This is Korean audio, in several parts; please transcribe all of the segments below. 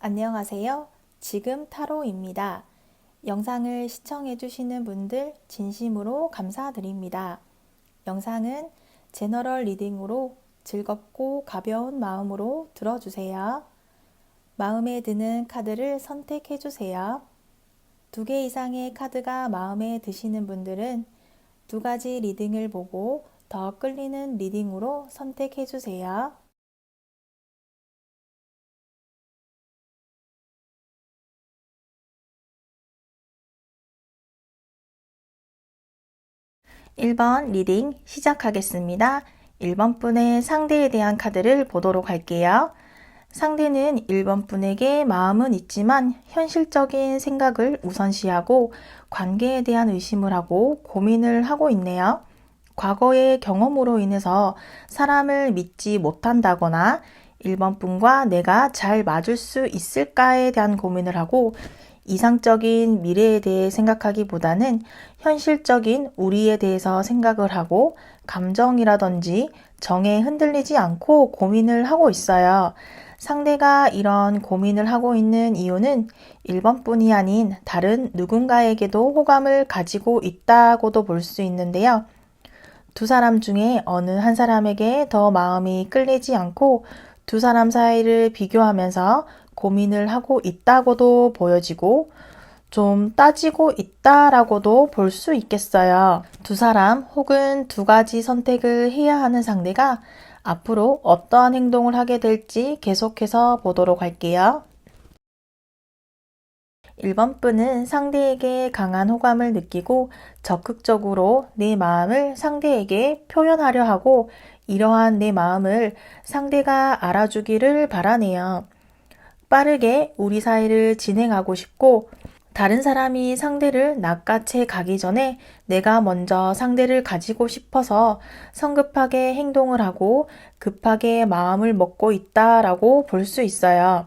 안녕하세요. 지금 타로입니다. 영상을 시청해주시는 분들 진심으로 감사드립니다. 영상은 제너럴 리딩으로 즐겁고 가벼운 마음으로 들어주세요. 마음에 드는 카드를 선택해주세요. 2개 이상의 카드가 마음에 드시는 분들은 2가지 리딩을 보고 더 끌리는 리딩으로 선택해주세요. 1번 리딩 시작하겠습니다. 1번 분의 상대에 대한 카드를 보도록 할게요. 상대는 1번 분에게 마음은 있지만 현실적인 생각을 우선시하고 관계에 대한 의심을 하고 고민을 하고 있네요. 과거의 경험으로 인해서 사람을 믿지 못한다거나 1번 분과 내가 잘 맞을 수 있을까에 대한 고민을 하고 이상적인 미래에 대해 생각하기보다는 현실적인 우리에 대해서 생각을 하고 감정이라든지 정에 흔들리지 않고 고민을 하고 있어요. 상대가 이런 고민을 하고 있는 이유는 1번 뿐이 아닌 다른 누군가에게도 호감을 가지고 있다고도 볼 수 있는데요. 두 사람 중에 어느 한 사람에게 더 마음이 끌리지 않고 두 사람 사이를 비교하면서 고민을 하고 있다고도 보여지고 좀 따지고 있다라고도 볼 수 있겠어요. 두 사람 혹은 2가지 선택을 해야 하는 상대가 앞으로 어떠한 행동을 하게 될지 계속해서 보도록 할게요. 1번 분은 상대에게 강한 호감을 느끼고 적극적으로 내 마음을 상대에게 표현하려 하고 이러한 내 마음을 상대가 알아주기를 바라네요. 빠르게 우리 사이를 진행하고 싶고 다른 사람이 상대를 낚아채 가기 전에 내가 먼저 상대를 가지고 싶어서 성급하게 행동을 하고 급하게 마음을 먹고 있다라고 볼 수 있어요.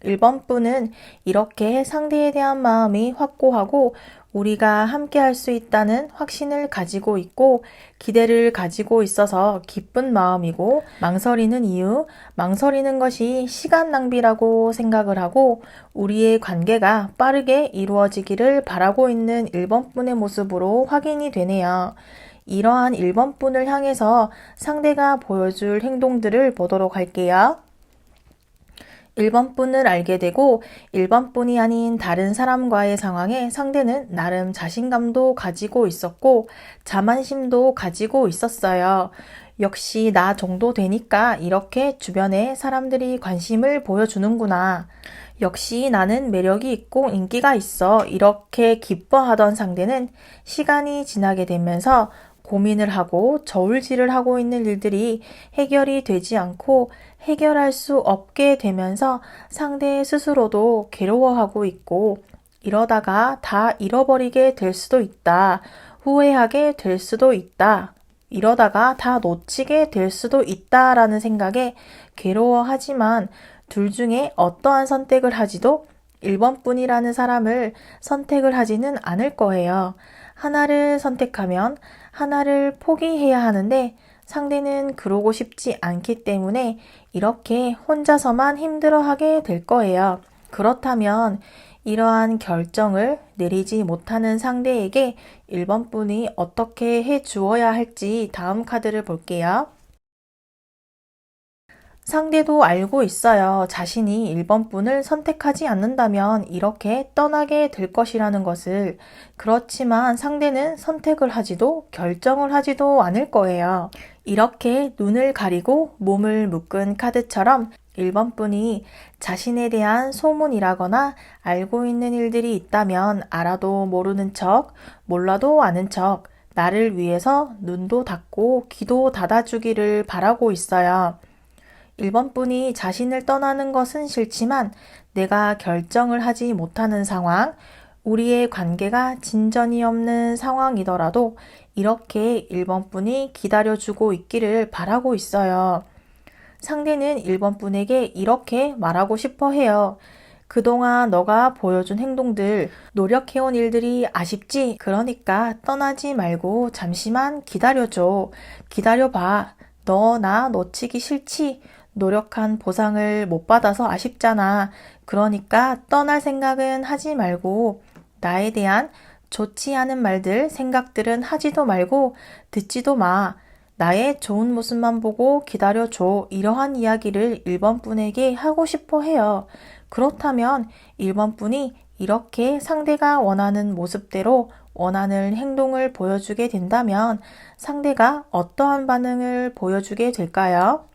1번 분은 이렇게 상대에 대한 마음이 확고하고 우리가 함께 할 수 있다는 확신을 가지고 있고 기대를 가지고 있어서 기쁜 마음이고 망설이는 이유, 망설이는 것이 시간 낭비라고 생각을 하고 우리의 관계가 빠르게 이루어지기를 바라고 있는 1번 분의 모습으로 확인이 되네요. 이러한 1번 분을 향해서 상대가 보여줄 행동들을 보도록 할게요. 1번 분을 알게 되고 1번 분이 아닌 다른 사람과의 상황에 상대는 나름 자신감도 가지고 있었고 자만심도 가지고 있었어요. 역시 나 정도 되니까 이렇게 주변에 사람들이 관심을 보여주는구나. 역시 나는 매력이 있고 인기가 있어. 이렇게 기뻐하던 상대는 시간이 지나게 되면서 고민을 하고 저울질을 하고 있는 일들이 해결이 되지 않고 해결할 수 없게 되면서 상대 스스로도 괴로워하고 있고 이러다가 다 잃어버리게 될 수도 있다. 후회하게 될 수도 있다. 이러다가 다 놓치게 될 수도 있다라는 생각에 괴로워하지만 둘 중에 어떠한 선택을 하지도 1번 뿐이라는 사람을 선택을 하지는 않을 거예요. 하나를 선택하면 하나를 포기해야 하는데 상대는 그러고 싶지 않기 때문에 이렇게 혼자서만 힘들어하게 될 거예요. 그렇다면 이러한 결정을 내리지 못하는 상대에게 1번 분이 어떻게 해 주어야 할지 다음 카드를 볼게요. 상대도 알고 있어요. 자신이 1번 분을 선택하지 않는다면 이렇게 떠나게 될 것이라는 것을. 그렇지만 상대는 선택을 하지도 결정을 하지도 않을 거예요. 이렇게 눈을 가리고 몸을 묶은 카드처럼 1번 분이 자신에 대한 소문이라거나 알고 있는 일들이 있다면 알아도 모르는 척, 몰라도 아는 척, 나를 위해서 눈도 닫고 귀도 닫아주기를 바라고 있어요. 1번 분이 자신을 떠나는 것은 싫지만 내가 결정을 하지 못하는 상황, 우리의 관계가 진전이 없는 상황이더라도 이렇게 1번 분이 기다려주고 있기를 바라고 있어요. 상대는 1번 분에게 이렇게 말하고 싶어 해요. 그동안 너가 보여준 행동들, 노력해온 일들이 아쉽지? 그러니까 떠나지 말고 잠시만 기다려줘. 기다려봐. 너 나 놓치기 싫지? 노력한 보상을 못 받아서 아쉽잖아. 그러니까 떠날 생각은 하지 말고 나에 대한 좋지 않은 말들, 생각들은 하지도 말고 듣지도 마. 나의 좋은 모습만 보고 기다려줘. 이러한 이야기를 1번 분에게 하고 싶어 해요. 그렇다면 1번 분이 이렇게 상대가 원하는 모습대로 원하는 행동을 보여주게 된다면 상대가 어떠한 반응을 보여주게 될까요?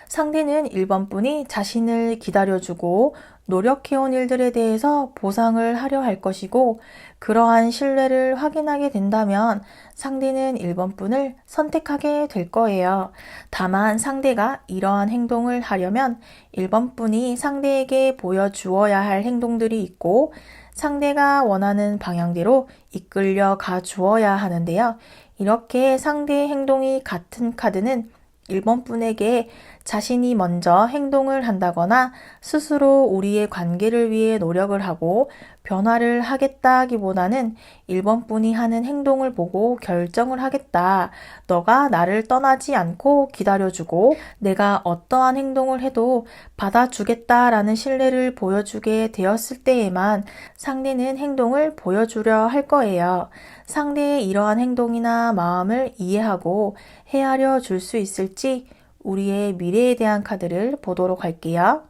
상대는 1번 분이 자신을 기다려주고 노력해온 일들에 대해서 보상을 하려 할 것이고, 그러한 신뢰를 확인하게 된다면 상대는 1번 분을 선택하게 될 거예요. 다만 상대가 이러한 행동을 하려면 1번 분이 상대에게 보여주어야 할 행동들이 있고, 상대가 원하는 방향대로 이끌려 가 주어야 하는데요. 이렇게 상대의 행동이 같은 카드는 1번 분에게 자신이 먼저 행동을 한다거나 스스로 우리의 관계를 위해 노력을 하고 변화를 하겠다기보다는 1번 분이 하는 행동을 보고 결정을 하겠다. 너가 나를 떠나지 않고 기다려주고 내가 어떠한 행동을 해도 받아주겠다라는 신뢰를 보여주게 되었을 때에만 상대는 행동을 보여주려 할 거예요. 상대의 이러한 행동이나 마음을 이해하고 헤아려 줄 수 있을지 우리의 미래에 대한 카드를 보도록 할게요.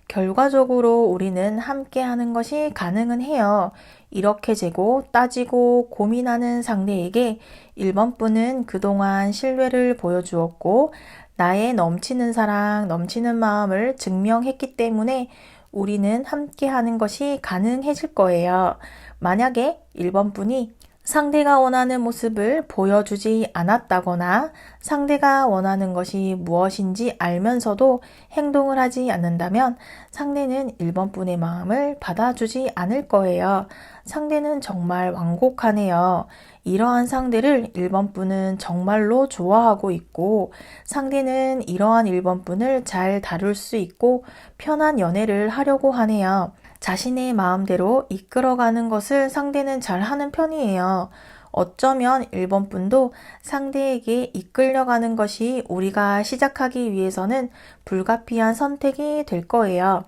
결과적으로 우리는 함께 하는 것이 가능은 해요. 이렇게 재고 따지고 고민하는 상대에게 1번 분은 그동안 신뢰를 보여주었고 나의 넘치는 사랑, 넘치는 마음을 증명했기 때문에 우리는 함께 하는 것이 가능해질 거예요. 만약에 1번 분이 상대가 원하는 모습을 보여주지 않았다거나 상대가 원하는 것이 무엇인지 알면서도 행동을 하지 않는다면 상대는 1번 분의 마음을 받아주지 않을 거예요. 상대는 정말 완곡하네요. 이러한 상대를 1번 분은 정말로 좋아하고 있고 상대는 이러한 1번 분을 잘 다룰 수 있고 편한 연애를 하려고 하네요. 자신의 마음대로 이끌어가는 것을 상대는 잘 하는 편이에요. 어쩌면 1번 분도 상대에게 이끌려가는 것이 우리가 시작하기 위해서는 불가피한 선택이 될 거예요.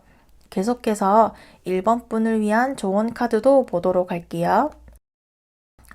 계속해서 1번 분을 위한 조언 카드도 보도록 할게요.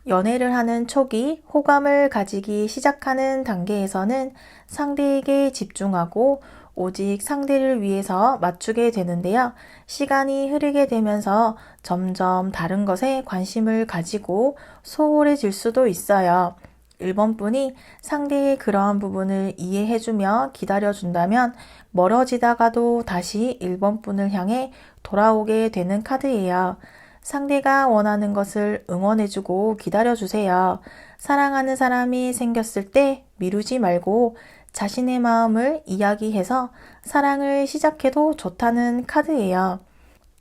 연애를 하는 초기 호감을 가지기 시작하는 단계에서는 상대에게 집중하고 오직 상대를 위해서 맞추게 되는데요. 시간이 흐르게 되면서 점점 다른 것에 관심을 가지고 소홀해질 수도 있어요. 1번 분이 상대의 그러한 부분을 이해해주며 기다려준다면 멀어지다가도 다시 1번 분을 향해 돌아오게 되는 카드예요. 상대가 원하는 것을 응원해주고 기다려주세요. 사랑하는 사람이 생겼을 때 미루지 말고 자신의 마음을 이야기해서 사랑을 시작해도 좋다는 카드예요.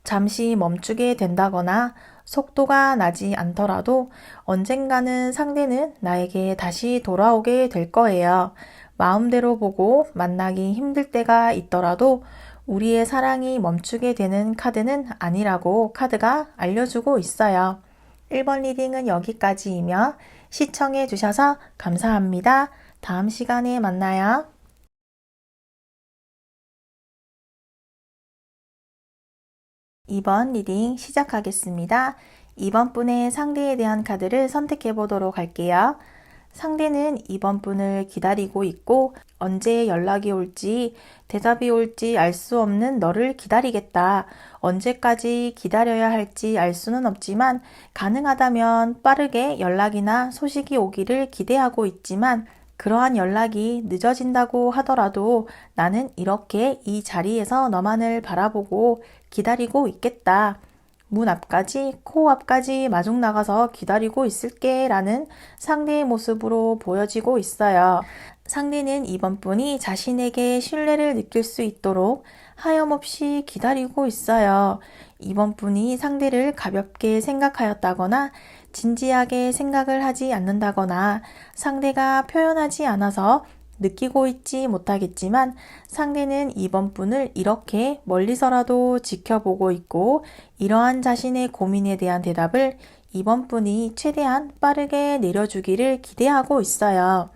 잠시 멈추게 된다거나 속도가 나지 않더라도 언젠가는 상대는 나에게 다시 돌아오게 될 거예요. 마음대로 보고 만나기 힘들 때가 있더라도 우리의 사랑이 멈추게 되는 카드는 아니라고 카드가 알려주고 있어요. 1번 리딩은 여기까지이며 시청해 주셔서 감사합니다. 다음 시간에 만나요. 2번 리딩 시작하겠습니다. 2번 분의 상대에 대한 카드를 선택해 보도록 할게요. 상대는 2번 분을 기다리고 있고 언제 연락이 올지 대답이 올지 알 수 없는 너를 기다리겠다. 언제까지 기다려야 할지 알 수는 없지만 가능하다면 빠르게 연락이나 소식이 오기를 기대하고 있지만 그러한 연락이 늦어진다고 하더라도 나는 이렇게 이 자리에서 너만을 바라보고 기다리고 있겠다. 문 앞까지, 코 앞까지 마중 나가서 기다리고 있을게 라는 상대의 모습으로 보여지고 있어요. 상대는 이번 분이 자신에게 신뢰를 느낄 수 있도록 하염없이 기다리고 있어요. 이번 분이 상대를 가볍게 생각하였다거나 진지하게 생각을 하지 않는다거나 상대가 표현하지 않아서 느끼고 있지 못하겠지만 상대는 이번 분을 이렇게 멀리서라도 지켜보고 있고 이러한 자신의 고민에 대한 대답을 이번 분이 최대한 빠르게 내려주기를 기대하고 있어요.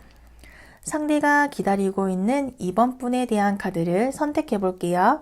상대가 기다리고 있는 이번 분에 대한 카드를 선택해 볼게요.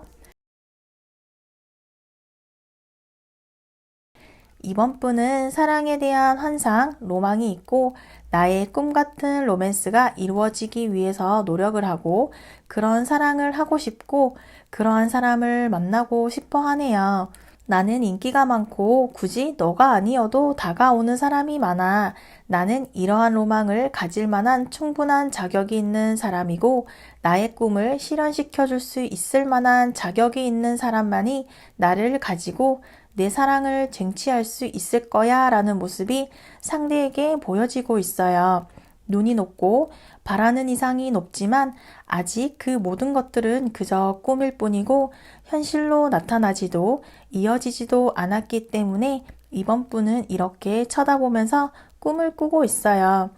이번 분은 사랑에 대한 환상, 로망이 있고 나의 꿈 같은 로맨스가 이루어지기 위해서 노력을 하고 그런 사랑을 하고 싶고 그러한 사람을 만나고 싶어 하네요. 나는 인기가 많고 굳이 너가 아니어도 다가오는 사람이 많아. 나는 이러한 로망을 가질 만한 충분한 자격이 있는 사람이고 나의 꿈을 실현시켜 줄 수 있을 만한 자격이 있는 사람만이 나를 가지고 내 사랑을 쟁취할 수 있을 거야 라는 모습이 상대에게 보여지고 있어요. 눈이 높고 바라는 이상이 높지만 아직 그 모든 것들은 그저 꿈일 뿐이고 현실로 나타나지도 이어지지도 않았기 때문에 이번 분은 이렇게 쳐다보면서 꿈을 꾸고 있어요.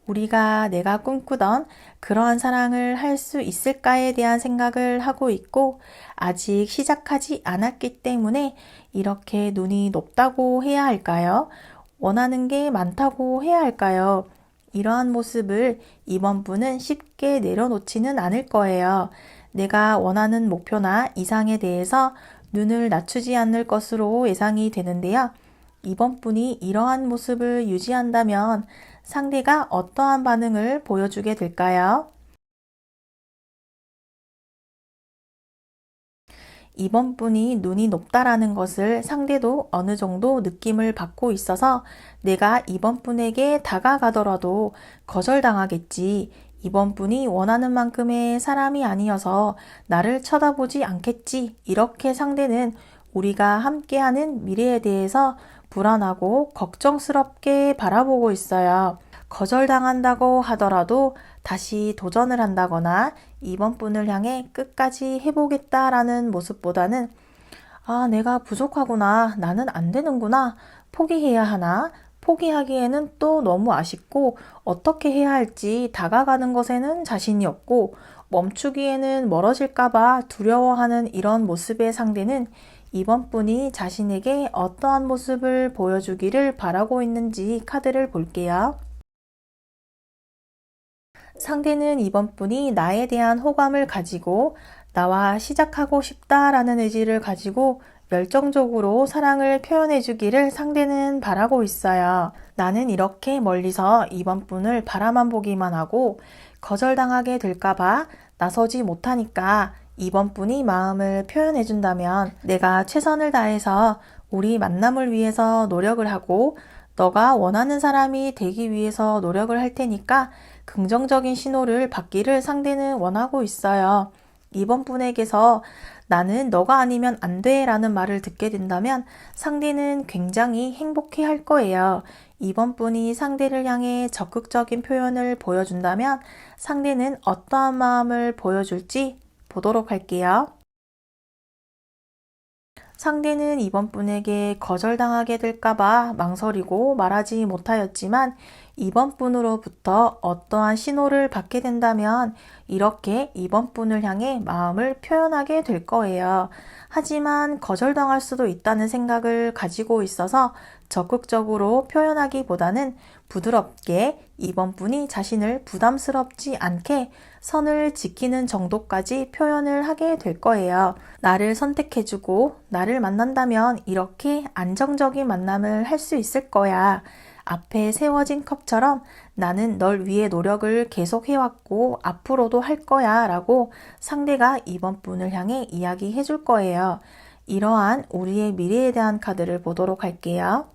우리가 내가 꿈꾸던 그러한 사랑을 할 수 있을까에 대한 생각을 하고 있고 아직 시작하지 않았기 때문에 이렇게 눈이 높다고 해야 할까요? 원하는 게 많다고 해야 할까요? 이러한 모습을 이번 분은 쉽게 내려놓지는 않을 거예요. 내가 원하는 목표나 이상에 대해서 눈을 낮추지 않을 것으로 예상이 되는데요. 이번 분이 이러한 모습을 유지한다면 상대가 어떠한 반응을 보여주게 될까요? 이번 분이 눈이 높다라는 것을 상대도 어느 정도 느낌을 받고 있어서 내가 이번 분에게 다가가더라도 거절당하겠지. 이번 분이 원하는 만큼의 사람이 아니어서 나를 쳐다보지 않겠지. 이렇게 상대는 우리가 함께하는 미래에 대해서 불안하고 걱정스럽게 바라보고 있어요. 거절당한다고 하더라도 다시 도전을 한다거나 이번 분을 향해 끝까지 해보겠다라는 모습보다는 내가 부족하구나. 나는 안 되는구나. 포기해야 하나? 포기하기에는 또 너무 아쉽고 어떻게 해야 할지 다가가는 것에는 자신이 없고 멈추기에는 멀어질까봐 두려워하는 이런 모습의 상대는 이번 분이 자신에게 어떠한 모습을 보여주기를 바라고 있는지 카드를 볼게요. 상대는 이번 분이 나에 대한 호감을 가지고 나와 시작하고 싶다라는 의지를 가지고 열정적으로 사랑을 표현해 주기를 상대는 바라고 있어요. 나는 이렇게 멀리서 이번 분을 바라만 보기만 하고 거절당하게 될까봐 나서지 못하니까 이번 분이 마음을 표현해 준다면 내가 최선을 다해서 우리 만남을 위해서 노력을 하고 너가 원하는 사람이 되기 위해서 노력을 할 테니까 긍정적인 신호를 받기를 상대는 원하고 있어요. 이번 분에게서 나는 너가 아니면 안 돼 라는 말을 듣게 된다면 상대는 굉장히 행복해 할 거예요. 이번 분이 상대를 향해 적극적인 표현을 보여준다면 상대는 어떠한 마음을 보여줄지 보도록 할게요. 상대는 이번 분에게 거절당하게 될까봐 망설이고 말하지 못하였지만 이번 분으로부터 어떠한 신호를 받게 된다면 이렇게 이번 분을 향해 마음을 표현하게 될 거예요. 하지만 거절당할 수도 있다는 생각을 가지고 있어서 적극적으로 표현하기보다는 부드럽게 이번 분이 자신을 부담스럽지 않게 선을 지키는 정도까지 표현을 하게 될 거예요. 나를 선택해주고 나를 만난다면 이렇게 안정적인 만남을 할 수 있을 거야. 앞에 세워진 컵처럼 나는 널 위해 노력을 계속 해왔고 앞으로도 할 거야 라고 상대가 이번 분을 향해 이야기해 줄 거예요. 이러한 우리의 미래에 대한 카드를 보도록 할게요.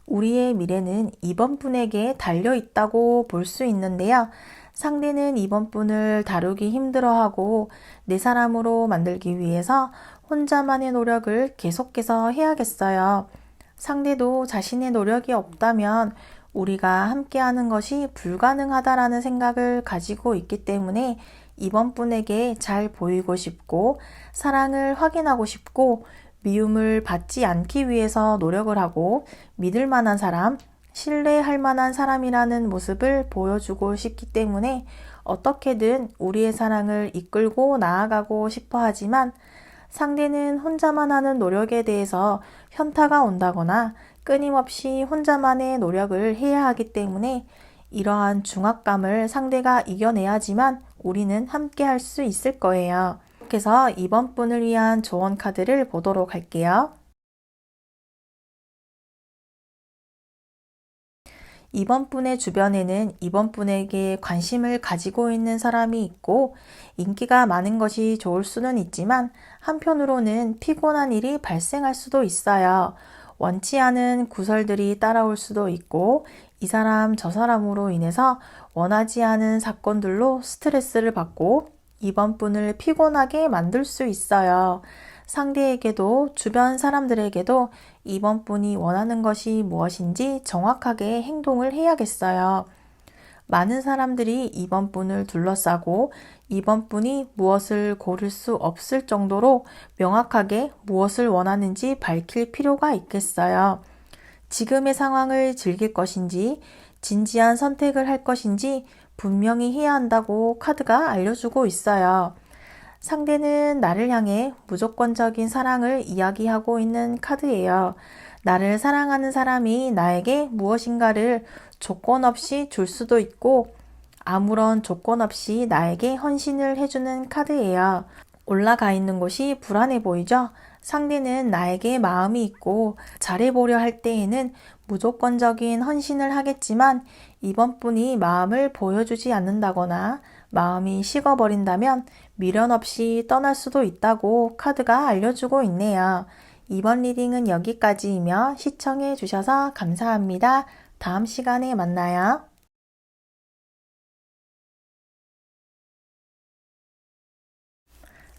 우리의 미래는 이번 분에게 달려 있다고 볼 수 있는데요. 상대는 이번 분을 다루기 힘들어하고 내 사람으로 만들기 위해서 혼자만의 노력을 계속해서 해야겠어요. 상대도 자신의 노력이 없다면 우리가 함께하는 것이 불가능하다라는 생각을 가지고 있기 때문에 이번 분에게 잘 보이고 싶고 사랑을 확인하고 싶고 미움을 받지 않기 위해서 노력을 하고 믿을 만한 사람, 신뢰할 만한 사람이라는 모습을 보여주고 싶기 때문에 어떻게든 우리의 사랑을 이끌고 나아가고 싶어 하지만 상대는 혼자만 하는 노력에 대해서 현타가 온다거나 끊임없이 혼자만의 노력을 해야 하기 때문에 이러한 중압감을 상대가 이겨내야지만 우리는 함께 할 수 있을 거예요. 그래서 이번 분을 위한 조언 카드를 보도록 할게요. 이번 분의 주변에는 이번 분에게 관심을 가지고 있는 사람이 있고 인기가 많은 것이 좋을 수는 있지만 한편으로는 피곤한 일이 발생할 수도 있어요. 원치 않은 구설들이 따라올 수도 있고 이 사람 저 사람으로 인해서 원하지 않은 사건들로 스트레스를 받고 이번 분을 피곤하게 만들 수 있어요. 상대에게도 주변 사람들에게도 이번 분이 원하는 것이 무엇인지 정확하게 행동을 해야겠어요. 많은 사람들이 이번 분을 둘러싸고 이번 분이 무엇을 고를 수 없을 정도로 명확하게 무엇을 원하는지 밝힐 필요가 있겠어요. 지금의 상황을 즐길 것인지 진지한 선택을 할 것인지 분명히 해야 한다고 카드가 알려주고 있어요. 상대는 나를 향해 무조건적인 사랑을 이야기하고 있는 카드예요. 나를 사랑하는 사람이 나에게 무엇인가를 조건 없이 줄 수도 있고 아무런 조건 없이 나에게 헌신을 해주는 카드예요. 올라가 있는 곳이 불안해 보이죠? 상대는 나에게 마음이 있고 잘해보려 할 때에는 무조건적인 헌신을 하겠지만 이번 분이 마음을 보여주지 않는다거나 마음이 식어버린다면 미련 없이 떠날 수도 있다고 카드가 알려주고 있네요. 이번 리딩은 여기까지이며 시청해 주셔서 감사합니다. 다음 시간에 만나요.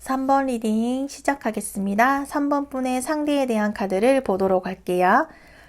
3번 리딩 시작하겠습니다. 3번 분의 상대에 대한 카드를 보도록 할게요.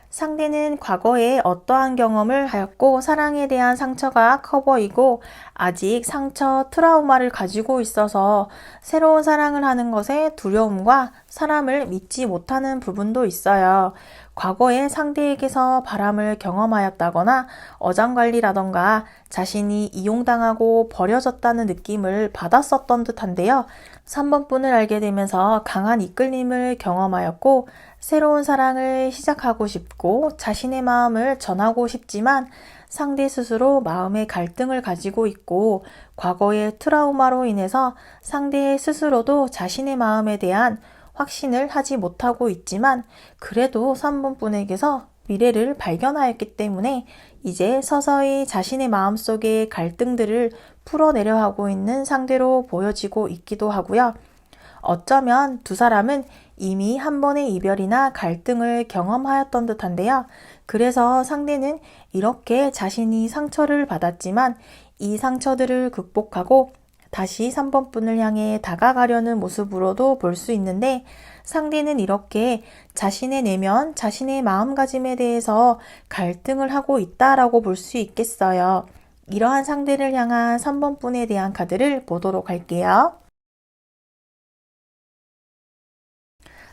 상대는 과거에 어떠한 경험을 하였고 사랑에 대한 상처가 커 보이고 아직 상처, 트라우마를 가지고 있어서 새로운 사랑을 하는 것에 두려움과 사람을 믿지 못하는 부분도 있어요. 과거에 상대에게서 바람을 경험하였다거나 어장관리라던가 자신이 이용당하고 버려졌다는 느낌을 받았었던 듯한데요. 3번 분을 알게 되면서 강한 이끌림을 경험하였고 새로운 사랑을 시작하고 싶고 자신의 마음을 전하고 싶지만 상대 스스로 마음의 갈등을 가지고 있고 과거의 트라우마로 인해서 상대 스스로도 자신의 마음에 대한 확신을 하지 못하고 있지만 그래도 3번 분에게서 미래를 발견하였기 때문에 이제 서서히 자신의 마음속의 갈등들을 풀어내려 하고 있는 상대로 보여지고 있기도 하고요. 어쩌면 두 사람은 이미 한 번의 이별이나 갈등을 경험하였던 듯한데요. 그래서 상대는 이렇게 자신이 상처를 받았지만 이 상처들을 극복하고 다시 3번 분을 향해 다가가려는 모습으로도 볼 수 있는데 상대는 이렇게 자신의 내면, 자신의 마음가짐에 대해서 갈등을 하고 있다라고 볼 수 있겠어요. 이러한 상대를 향한 3번 분에 대한 카드를 보도록 할게요.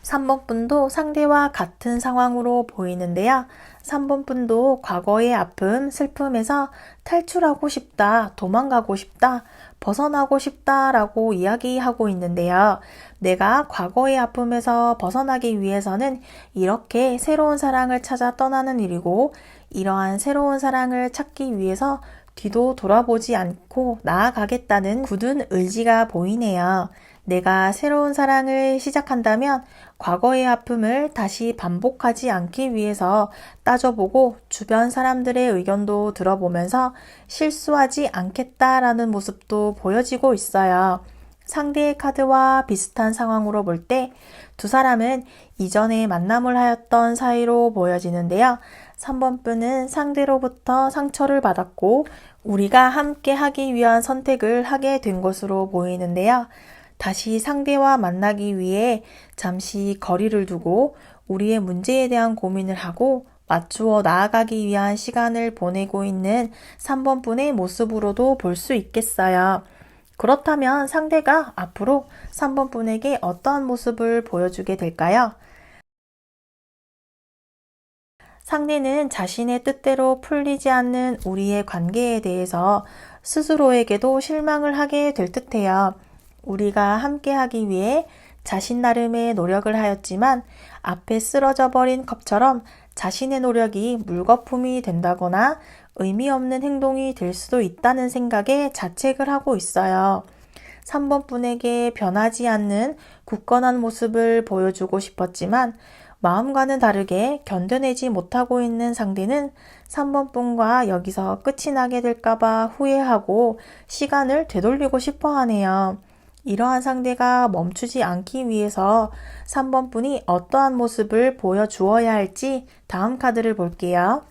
3번 분도 상대와 같은 상황으로 보이는데요. 3번 분도 과거의 아픔, 슬픔에서 탈출하고 싶다, 도망가고 싶다, 벗어나고 싶다라고 이야기하고 있는데요. 내가 과거의 아픔에서 벗어나기 위해서는 이렇게 새로운 사랑을 찾아 떠나는 일이고 이러한 새로운 사랑을 찾기 위해서 뒤도 돌아보지 않고 나아가겠다는 굳은 의지가 보이네요. 내가 새로운 사랑을 시작한다면 과거의 아픔을 다시 반복하지 않기 위해서 따져보고 주변 사람들의 의견도 들어보면서 실수하지 않겠다라는 모습도 보여지고 있어요. 상대의 카드와 비슷한 상황으로 볼 때 두 사람은 이전에 만남을 하였던 사이로 보여지는데요. 3번 분은 상대로부터 상처를 받았고 우리가 함께 하기 위한 선택을 하게 된 것으로 보이는데요. 다시 상대와 만나기 위해 잠시 거리를 두고 우리의 문제에 대한 고민을 하고 맞추어 나아가기 위한 시간을 보내고 있는 3번 분의 모습으로도 볼 수 있겠어요. 그렇다면 상대가 앞으로 3번 분에게 어떠한 모습을 보여주게 될까요? 상대는 자신의 뜻대로 풀리지 않는 우리의 관계에 대해서 스스로에게도 실망을 하게 될 듯해요. 우리가 함께 하기 위해 자신 나름의 노력을 하였지만 앞에 쓰러져 버린 컵처럼 자신의 노력이 물거품이 된다거나 의미 없는 행동이 될 수도 있다는 생각에 자책을 하고 있어요. 3번 분에게 변하지 않는 굳건한 모습을 보여주고 싶었지만 마음과는 다르게 견뎌내지 못하고 있는 상대는 3번 분과 여기서 끝이 나게 될까봐 후회하고 시간을 되돌리고 싶어 하네요. 이러한 상대가 멈추지 않기 위해서 3번 분이 어떠한 모습을 보여주어야 할지 다음 카드를 볼게요.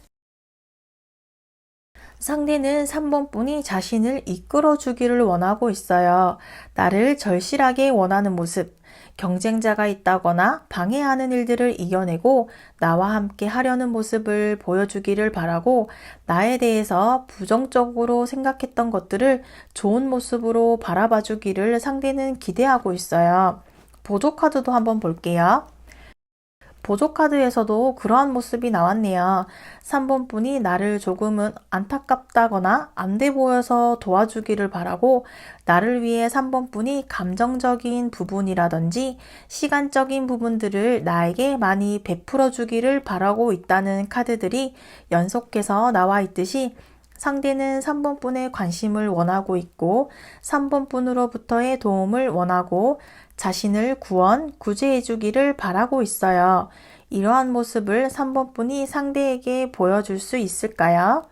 상대는 3번 분이 자신을 이끌어주기를 원하고 있어요. 나를 절실하게 원하는 모습, 경쟁자가 있다거나 방해하는 일들을 이겨내고 나와 함께 하려는 모습을 보여주기를 바라고 나에 대해서 부정적으로 생각했던 것들을 좋은 모습으로 바라봐주기를 상대는 기대하고 있어요. 보조 카드도 한번 볼게요. 보조 카드에서도 그러한 모습이 나왔네요. 3번 분이 나를 조금은 안타깝다거나 안 돼 보여서 도와주기를 바라고 나를 위해 3번 분이 감정적인 부분이라든지 시간적인 부분들을 나에게 많이 베풀어 주기를 바라고 있다는 카드들이 연속해서 나와 있듯이 상대는 3번 분의 관심을 원하고 있고 3번 분으로부터의 도움을 원하고 자신을 구제해 주기를 바라고 있어요. 이러한 모습을 3번 분이 상대에게 보여줄 수 있을까요?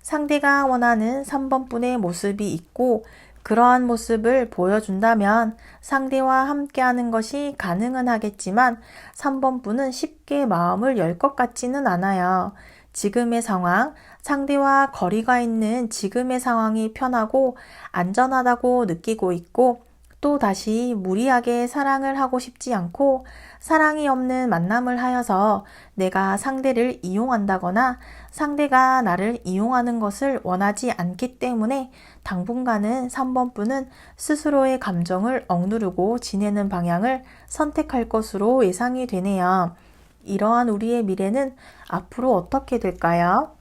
상대가 원하는 3번 분의 모습이 있고 그러한 모습을 보여준다면 상대와 함께하는 것이 가능은 하겠지만 3번 분은 쉽게 마음을 열 것 같지는 않아요. 지금의 상황, 상대와 거리가 있는 지금의 상황이 편하고 안전하다고 느끼고 있고 또 다시 무리하게 사랑을 하고 싶지 않고 사랑이 없는 만남을 하여서 내가 상대를 이용한다거나 상대가 나를 이용하는 것을 원하지 않기 때문에 당분간은 3번 분은 스스로의 감정을 억누르고 지내는 방향을 선택할 것으로 예상이 되네요. 이러한 우리의 미래는 앞으로 어떻게 될까요?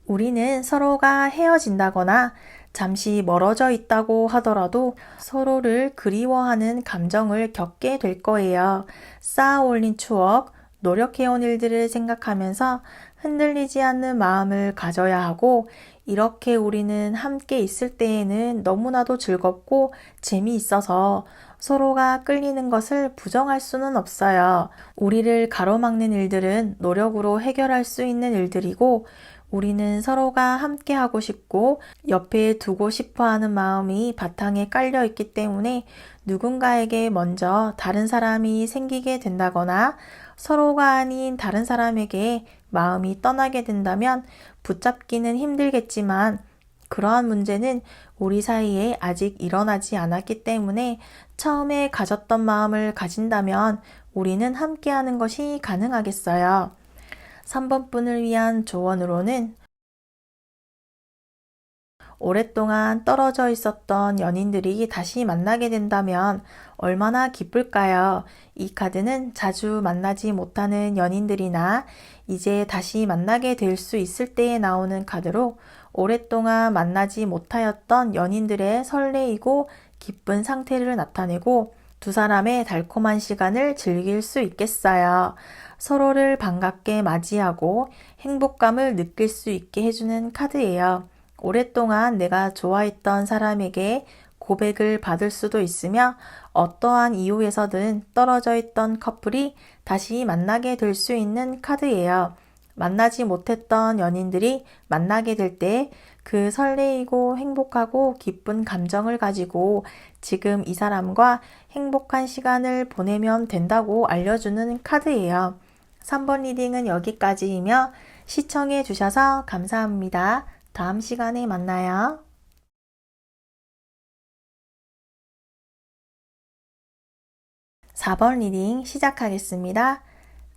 우리는 서로가 헤어진다거나 잠시 멀어져 있다고 하더라도 서로를 그리워하는 감정을 겪게 될 거예요. 쌓아 올린 추억, 노력해온 일들을 생각하면서 흔들리지 않는 마음을 가져야 하고 이렇게 우리는 함께 있을 때에는 너무나도 즐겁고 재미있어서 서로가 끌리는 것을 부정할 수는 없어요. 우리를 가로막는 일들은 노력으로 해결할 수 있는 일들이고 우리는 서로가 함께 하고 싶고 옆에 두고 싶어 하는 마음이 바탕에 깔려 있기 때문에 누군가에게 먼저 다른 사람이 생기게 된다거나 서로가 아닌 다른 사람에게 마음이 떠나게 된다면 붙잡기는 힘들겠지만 그러한 문제는 우리 사이에 아직 일어나지 않았기 때문에 처음에 가졌던 마음을 가진다면 우리는 함께하는 것이 가능하겠어요. 3번 분을 위한 조언으로는 오랫동안 떨어져 있었던 연인들이 다시 만나게 된다면 얼마나 기쁠까요? 이 카드는 자주 만나지 못하는 연인들이나 이제 다시 만나게 될 수 있을 때에 나오는 카드로 오랫동안 만나지 못하였던 연인들의 설레이고 기쁜 상태를 나타내고 두 사람의 달콤한 시간을 즐길 수 있겠어요. 서로를 반갑게 맞이하고 행복감을 느낄 수 있게 해주는 카드예요. 오랫동안 내가 좋아했던 사람에게 고백을 받을 수도 있으며 어떠한 이유에서든 떨어져 있던 커플이 다시 만나게 될 수 있는 카드예요. 만나지 못했던 연인들이 만나게 될 때 그 설레이고 행복하고 기쁜 감정을 가지고 지금 이 사람과 행복한 시간을 보내면 된다고 알려주는 카드예요. 3번 리딩은 여기까지이며 시청해 주셔서 감사합니다. 다음 시간에 만나요. 4번 리딩 시작하겠습니다.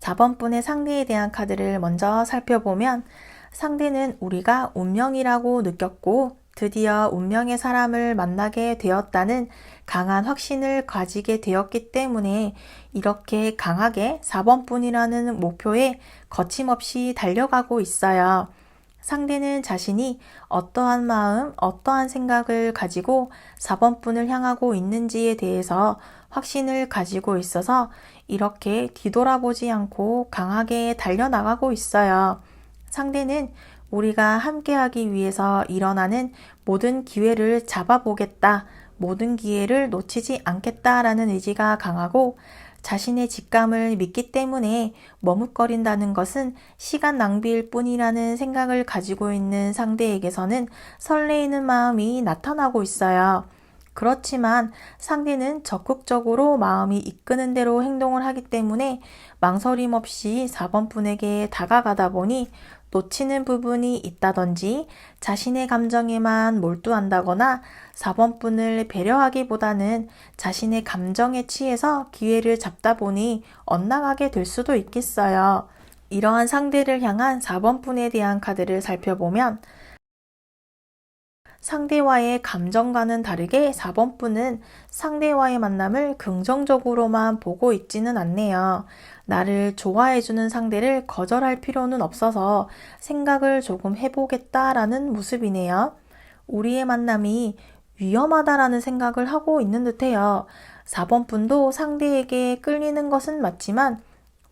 4번 분의 상대에 대한 카드를 먼저 살펴보면 상대는 우리가 운명이라고 느꼈고 드디어 운명의 사람을 만나게 되었다는 강한 확신을 가지게 되었기 때문에 이렇게 강하게 4번 분이라는 목표에 거침없이 달려가고 있어요. 상대는 자신이 어떠한 마음, 어떠한 생각을 가지고 4번분을 향하고 있는지에 대해서 확신을 가지고 있어서 이렇게 뒤돌아보지 않고 강하게 달려나가고 있어요. 상대는 우리가 함께하기 위해서 일어나는 모든 기회를 잡아보겠다, 모든 기회를 놓치지 않겠다라는 의지가 강하고 자신의 직감을 믿기 때문에 머뭇거린다는 것은 시간 낭비일 뿐이라는 생각을 가지고 있는 상대에게서는 설레이는 마음이 나타나고 있어요. 그렇지만 상대는 적극적으로 마음이 이끄는 대로 행동을 하기 때문에 망설임 없이 4번분에게 다가가다 보니 놓치는 부분이 있다든지 자신의 감정에만 몰두한다거나 4번분을 배려하기보다는 자신의 감정에 취해서 기회를 잡다 보니 엇나가게 될 수도 있겠어요. 이러한 상대를 향한 4번분에 대한 카드를 살펴보면 상대와의 감정과는 다르게 4번분은 상대와의 만남을 긍정적으로만 보고 있지는 않네요. 나를 좋아해주는 상대를 거절할 필요는 없어서 생각을 조금 해보겠다라는 모습이네요. 우리의 만남이 위험하다라는 생각을 하고 있는 듯해요. 4번분도 상대에게 끌리는 것은 맞지만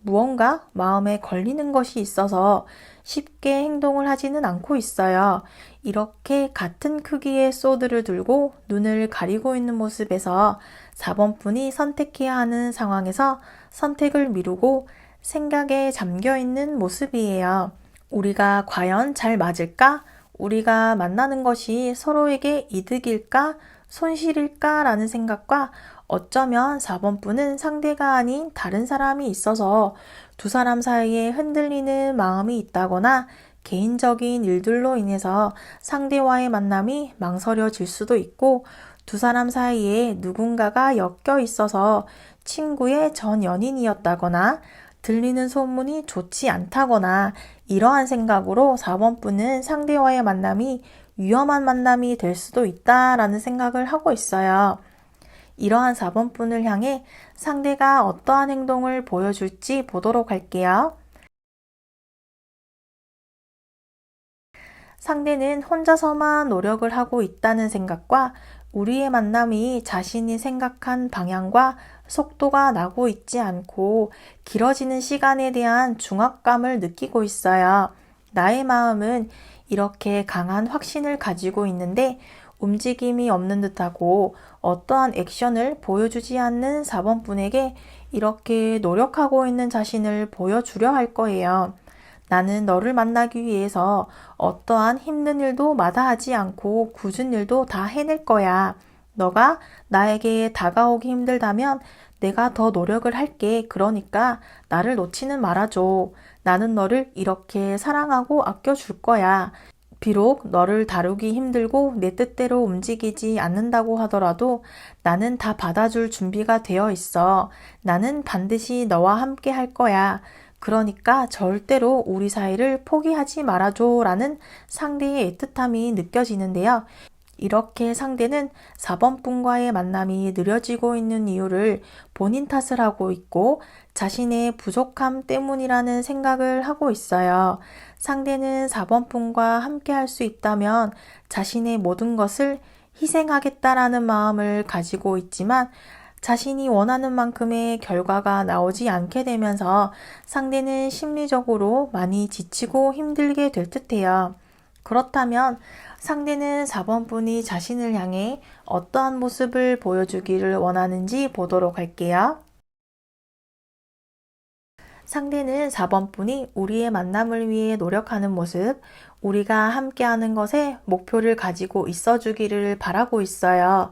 무언가 마음에 걸리는 것이 있어서 쉽게 행동을 하지는 않고 있어요. 이렇게 같은 크기의 소드를 들고 눈을 가리고 있는 모습에서 4번분이 선택해야 하는 상황에서 선택을 미루고 생각에 잠겨 있는 모습이에요. 우리가 과연 잘 맞을까? 우리가 만나는 것이 서로에게 이득일까? 손실일까? 라는 생각과 어쩌면 4번분은 상대가 아닌 다른 사람이 있어서 두 사람 사이에 흔들리는 마음이 있다거나 개인적인 일들로 인해서 상대와의 만남이 망설여질 수도 있고 두 사람 사이에 누군가가 엮여 있어서 친구의 전 연인이었다거나 들리는 소문이 좋지 않다거나 이러한 생각으로 4번분은 상대와의 만남이 위험한 만남이 될 수도 있다라는 생각을 하고 있어요. 이러한 4번분을 향해 상대가 어떠한 행동을 보여줄지 보도록 할게요. 상대는 혼자서만 노력을 하고 있다는 생각과 우리의 만남이 자신이 생각한 방향과 속도가 나고 있지 않고 길어지는 시간에 대한 중압감을 느끼고 있어요. 나의 마음은 이렇게 강한 확신을 가지고 있는데 움직임이 없는 듯하고 어떠한 액션을 보여주지 않는 4번분에게 이렇게 노력하고 있는 자신을 보여주려 할 거예요. 나는 너를 만나기 위해서 어떠한 힘든 일도 마다하지 않고 굳은 일도 다 해낼 거야. 너가 나에게 다가오기 힘들다면 내가 더 노력을 할게. 그러니까 나를 놓지는 말아줘. 나는 너를 이렇게 사랑하고 아껴줄 거야. 비록 너를 다루기 힘들고 내 뜻대로 움직이지 않는다고 하더라도 나는 다 받아줄 준비가 되어 있어. 나는 반드시 너와 함께 할 거야. 그러니까 절대로 우리 사이를 포기하지 말아줘 라는 상대의 애틋함이 느껴지는데요. 이렇게 상대는 4번분과의 만남이 느려지고 있는 이유를 본인 탓을 하고 있고 자신의 부족함 때문이라는 생각을 하고 있어요. 상대는 4번분과 함께 할 수 있다면 자신의 모든 것을 희생하겠다라는 마음을 가지고 있지만 자신이 원하는 만큼의 결과가 나오지 않게 되면서 상대는 심리적으로 많이 지치고 힘들게 될 듯해요. 그렇다면 상대는 4번분이 자신을 향해 어떠한 모습을 보여주기를 원하는지 보도록 할게요. 상대는 4번분이 우리의 만남을 위해 노력하는 모습, 우리가 함께하는 것에 목표를 가지고 있어주기를 바라고 있어요.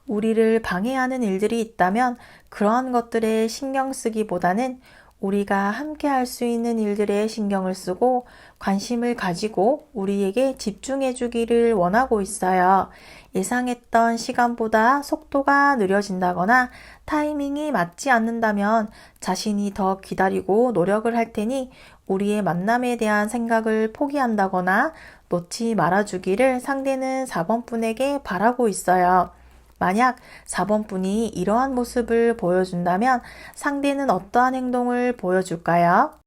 우리를 방해하는 일들이 있다면 그러한 것들에 신경 쓰기보다는 우리가 함께 할 수 있는 일들에 신경을 쓰고 관심을 가지고 우리에게 집중해 주기를 원하고 있어요. 예상했던 시간보다 속도가 느려진다거나 타이밍이 맞지 않는다면 자신이 더 기다리고 노력을 할 테니 우리의 만남에 대한 생각을 포기한다거나 놓지 말아주기를 상대는 4번분에게 바라고 있어요. 만약 4번분이 이러한 모습을 보여준다면 상대는 어떠한 행동을 보여줄까요?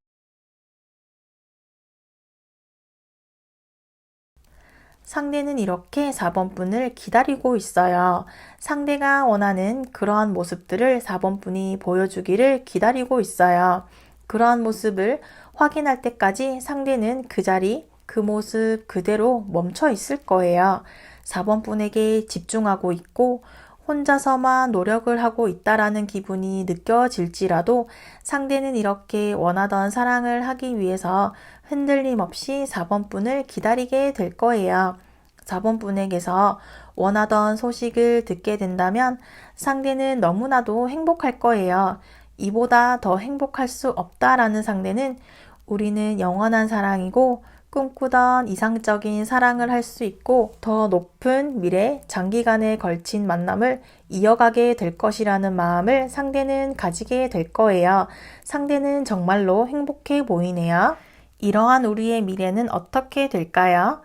상대는 이렇게 4번 분을 기다리고 있어요. 상대가 원하는 그러한 모습들을 4번 분이 보여주기를 기다리고 있어요. 그러한 모습을 확인할 때까지 상대는 그 자리, 그 모습 그대로 멈춰 있을 거예요. 4번 분에게 집중하고 있고 혼자서만 노력을 하고 있다라는 기분이 느껴질지라도 상대는 이렇게 원하던 사랑을 하기 위해서 흔들림 없이 4번 분을 기다리게 될 거예요. 4번 분에게서 원하던 소식을 듣게 된다면 상대는 너무나도 행복할 거예요. 이보다 더 행복할 수 없다라는 상대는 우리는 영원한 사랑이고 꿈꾸던 이상적인 사랑을 할 수 있고 더 높은 미래, 장기간에 걸친 만남을 이어가게 될 것이라는 마음을 상대는 가지게 될 거예요. 상대는 정말로 행복해 보이네요. 이러한 우리의 미래는 어떻게 될까요?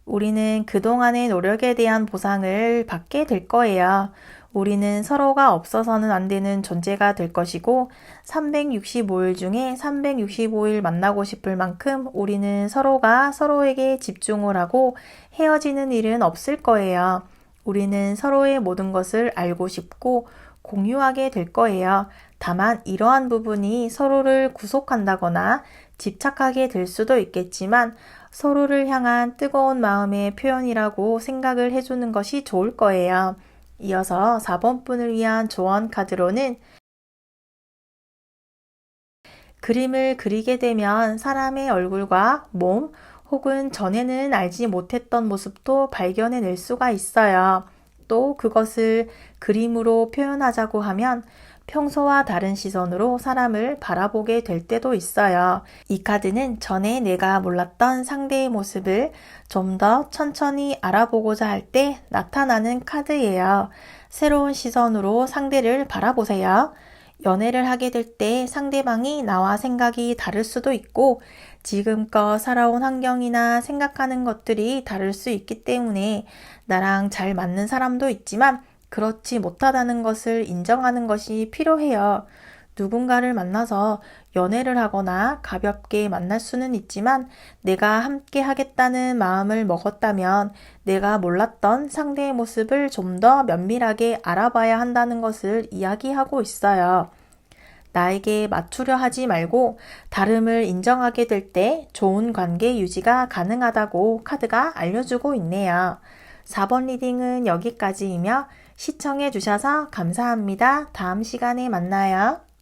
우리는 그동안의 노력에 대한 보상을 받게 될 거예요. 우리는 서로가 없어서는 안 되는 존재가 될 것이고 365일 중에 365일 만나고 싶을 만큼 우리는 서로가 서로에게 집중을 하고 헤어지는 일은 없을 거예요. 우리는 서로의 모든 것을 알고 싶고 공유하게 될 거예요. 다만 이러한 부분이 서로를 구속한다거나 집착하게 될 수도 있겠지만 서로를 향한 뜨거운 마음의 표현이라고 생각을 해주는 것이 좋을 거예요. 이어서 4번 분을 위한 조언 카드로는 그림을 그리게 되면 사람의 얼굴과 몸 혹은 전에는 알지 못했던 모습도 발견해낼 수가 있어요. 또 그것을 그림으로 표현하자고 하면 평소와 다른 시선으로 사람을 바라보게 될 때도 있어요. 이 카드는 전에 내가 몰랐던 상대의 모습을 좀 더 천천히 알아보고자 할 때 나타나는 카드예요. 새로운 시선으로 상대를 바라보세요. 연애를 하게 될 때 상대방이 나와 생각이 다를 수도 있고 지금껏 살아온 환경이나 생각하는 것들이 다를 수 있기 때문에 나랑 잘 맞는 사람도 있지만 그렇지 못하다는 것을 인정하는 것이 필요해요. 누군가를 만나서 연애를 하거나 가볍게 만날 수는 있지만 내가 함께 하겠다는 마음을 먹었다면 내가 몰랐던 상대의 모습을 좀 더 면밀하게 알아봐야 한다는 것을 이야기하고 있어요. 나에게 맞추려 하지 말고 다름을 인정하게 될 때 좋은 관계 유지가 가능하다고 카드가 알려주고 있네요. 4번 리딩은 여기까지이며 시청해 주셔서 감사합니다. 다음 시간에 만나요.